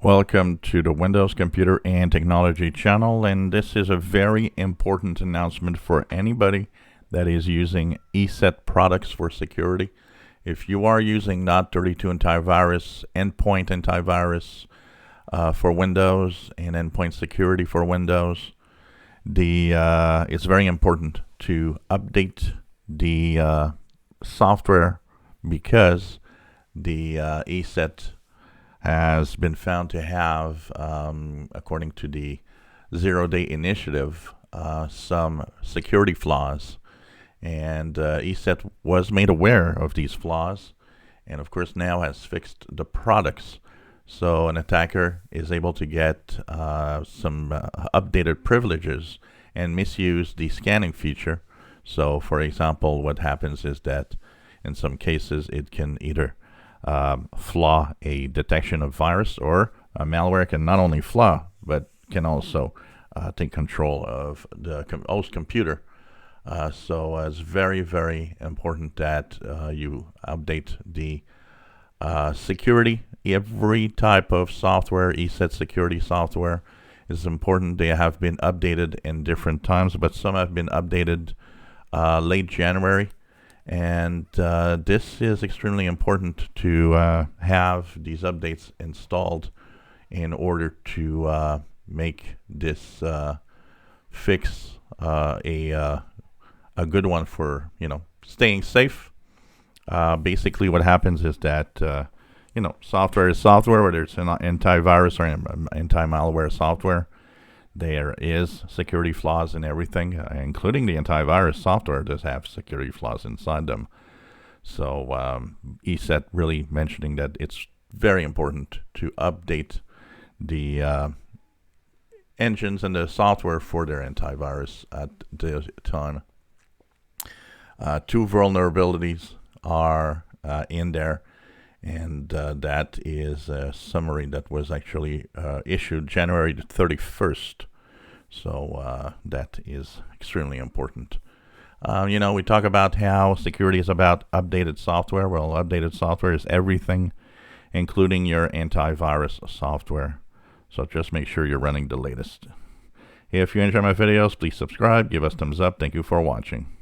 Welcome to the Windows Computer and Technology channel, and this is a very important announcement for anybody that is using ESET products for security. If you are using NOT32 antivirus, endpoint antivirus for Windows, and endpoint security for Windows, it's very important to update the software because the ESET has been found to have, according to the Zero-Day Initiative, some security flaws. And ESET was made aware of these flaws and, of course, now has fixed the products. So an attacker is able to get some updated privileges and misuse the scanning feature. So, for example, what happens is that in some cases it can either flaw a detection of virus, or a malware can not only flaw but can also take control of the host computer. So it's very, very important that you update the security. Every type of software, ESET security software, is important. They have been updated in different times, but some have been updated late January. And this is extremely important to have these updates installed in order to make this fix a good one for staying safe. Basically, what happens is that software is software, whether it's an antivirus or anti-malware software. There is security flaws in everything, including the antivirus software does have security flaws inside them. So ESET really mentioning that it's very important to update the engines and the software for their antivirus at the time. Two vulnerabilities are in there, and that is a summary that was actually issued January 31st. So that is extremely important. We talk about how security is about updated software. Well, updated software is everything, including your antivirus software. So just make sure you're running the latest. If you enjoy my videos, please subscribe, give us thumbs up. Thank you for watching.